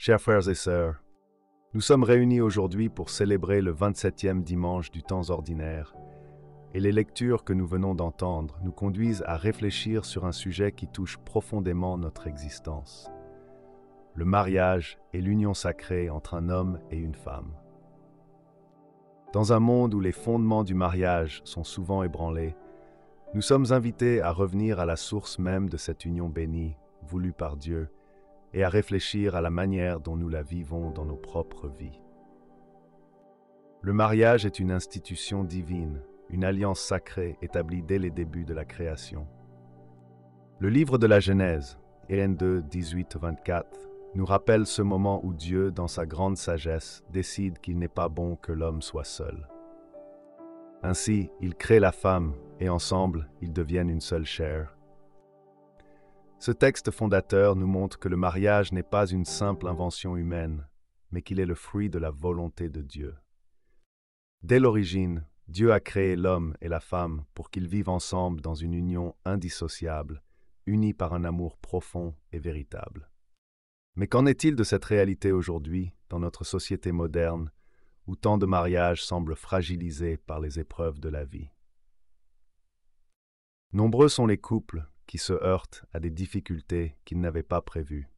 Chers frères et sœurs, nous sommes réunis aujourd'hui pour célébrer le 27e dimanche du temps ordinaire, et les lectures que nous venons d'entendre nous conduisent à réfléchir sur un sujet qui touche profondément notre existence: le mariage et l'union sacrée entre un homme et une femme. Dans un monde où les fondements du mariage sont souvent ébranlés, nous sommes invités à revenir à la source même de cette union bénie, voulue par Dieu, et à réfléchir à la manière dont nous la vivons dans nos propres vies. Le mariage est une institution divine, une alliance sacrée établie dès les débuts de la création. Le livre de la Genèse, Éden 2, 18-24, nous rappelle ce moment où Dieu, dans sa grande sagesse, décide qu'il n'est pas bon que l'homme soit seul. Ainsi, il crée la femme, et ensemble, ils deviennent une seule chair. Ce texte fondateur nous montre que le mariage n'est pas une simple invention humaine, mais qu'il est le fruit de la volonté de Dieu. Dès l'origine, Dieu a créé l'homme et la femme pour qu'ils vivent ensemble dans une union indissociable, unis par un amour profond et véritable. Mais qu'en est-il de cette réalité aujourd'hui, dans notre société moderne, où tant de mariages semblent fragilisés par les épreuves de la vie? Nombreux sont les couples qui se heurtent à des difficultés qu'ils n'avaient pas prévues.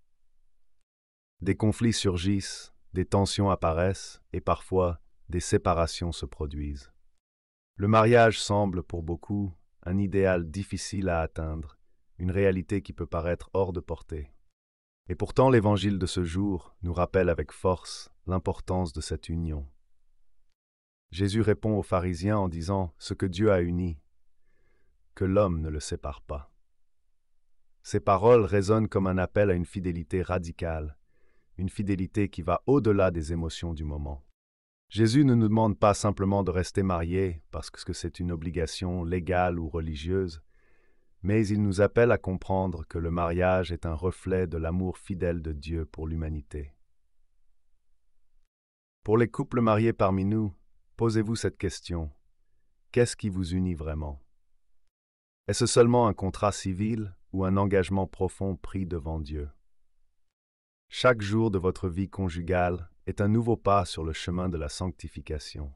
Des conflits surgissent, des tensions apparaissent et parfois des séparations se produisent. Le mariage semble pour beaucoup un idéal difficile à atteindre, une réalité qui peut paraître hors de portée. Et pourtant l'Évangile de ce jour nous rappelle avec force l'importance de cette union. Jésus répond aux pharisiens en disant « Ce que Dieu a uni, que l'homme ne le sépare pas ». Ces paroles résonnent comme un appel à une fidélité radicale, une fidélité qui va au-delà des émotions du moment. Jésus ne nous demande pas simplement de rester mariés parce que c'est une obligation légale ou religieuse, mais il nous appelle à comprendre que le mariage est un reflet de l'amour fidèle de Dieu pour l'humanité. Pour les couples mariés parmi nous, posez-vous cette question: qu'est-ce qui vous unit vraiment? Est-ce seulement un contrat civil ou un engagement profond pris devant Dieu? Chaque jour de votre vie conjugale est un nouveau pas sur le chemin de la sanctification.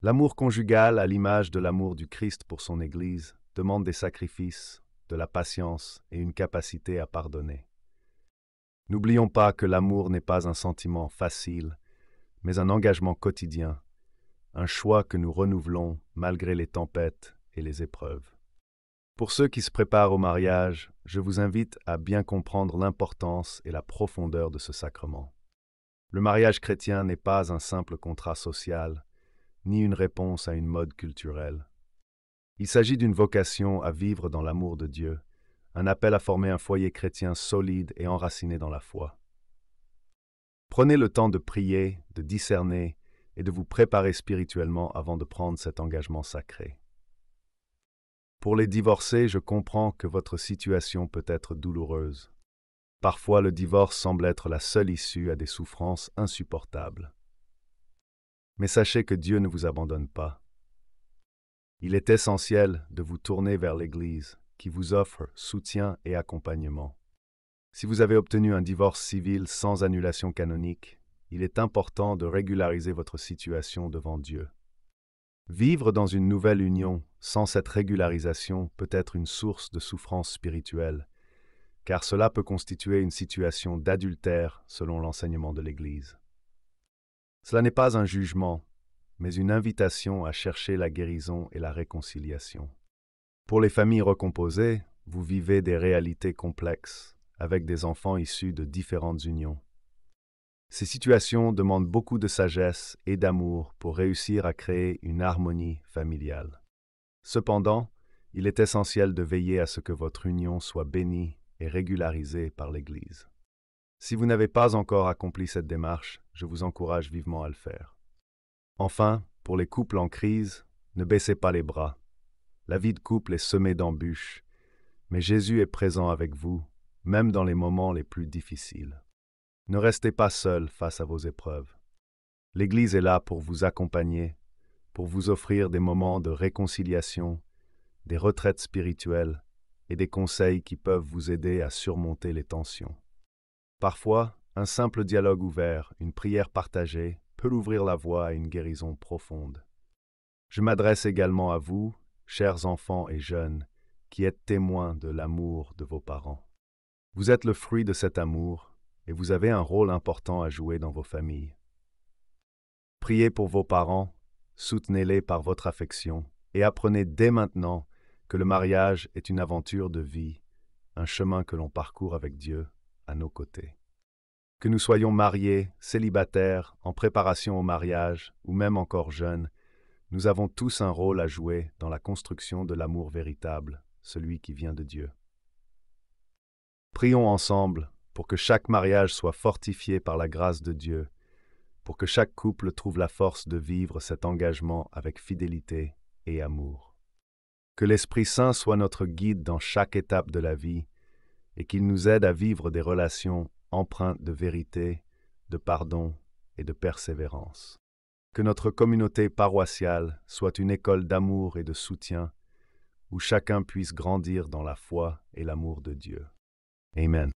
L'amour conjugal, à l'image de l'amour du Christ pour son Église, demande des sacrifices, de la patience et une capacité à pardonner. N'oublions pas que l'amour n'est pas un sentiment facile, mais un engagement quotidien, un choix que nous renouvelons malgré les tempêtes et les épreuves. Pour ceux qui se préparent au mariage, je vous invite à bien comprendre l'importance et la profondeur de ce sacrement. Le mariage chrétien n'est pas un simple contrat social, ni une réponse à une mode culturelle. Il s'agit d'une vocation à vivre dans l'amour de Dieu, un appel à former un foyer chrétien solide et enraciné dans la foi. Prenez le temps de prier, de discerner et de vous préparer spirituellement avant de prendre cet engagement sacré. Pour les divorcés, je comprends que votre situation peut être douloureuse. Parfois, le divorce semble être la seule issue à des souffrances insupportables. Mais sachez que Dieu ne vous abandonne pas. Il est essentiel de vous tourner vers l'Église, qui vous offre soutien et accompagnement. Si vous avez obtenu un divorce civil sans annulation canonique, il est important de régulariser votre situation devant Dieu. Vivre dans une nouvelle union sans cette régularisation peut être une source de souffrance spirituelle, car cela peut constituer une situation d'adultère selon l'enseignement de l'Église. Cela n'est pas un jugement, mais une invitation à chercher la guérison et la réconciliation. Pour les familles recomposées, vous vivez des réalités complexes, avec des enfants issus de différentes unions. Ces situations demandent beaucoup de sagesse et d'amour pour réussir à créer une harmonie familiale. Cependant, il est essentiel de veiller à ce que votre union soit bénie et régularisée par l'Église. Si vous n'avez pas encore accompli cette démarche, je vous encourage vivement à le faire. Enfin, pour les couples en crise, ne baissez pas les bras. La vie de couple est semée d'embûches, mais Jésus est présent avec vous, même dans les moments les plus difficiles. Ne restez pas seul face à vos épreuves. L'Église est là pour vous accompagner, pour vous offrir des moments de réconciliation, des retraites spirituelles et des conseils qui peuvent vous aider à surmonter les tensions. Parfois, un simple dialogue ouvert, une prière partagée, peut ouvrir la voie à une guérison profonde. Je m'adresse également à vous, chers enfants et jeunes, qui êtes témoins de l'amour de vos parents. Vous êtes le fruit de cet amour et vous avez un rôle important à jouer dans vos familles. Priez pour vos parents, soutenez-les par votre affection et apprenez dès maintenant que le mariage est une aventure de vie, un chemin que l'on parcourt avec Dieu à nos côtés. Que nous soyons mariés, célibataires, en préparation au mariage ou même encore jeunes, nous avons tous un rôle à jouer dans la construction de l'amour véritable, celui qui vient de Dieu. Prions ensemble pour que chaque mariage soit fortifié par la grâce de Dieu, pour que chaque couple trouve la force de vivre cet engagement avec fidélité et amour. Que l'Esprit Saint soit notre guide dans chaque étape de la vie et qu'il nous aide à vivre des relations empreintes de vérité, de pardon et de persévérance. Que notre communauté paroissiale soit une école d'amour et de soutien où chacun puisse grandir dans la foi et l'amour de Dieu. Amen.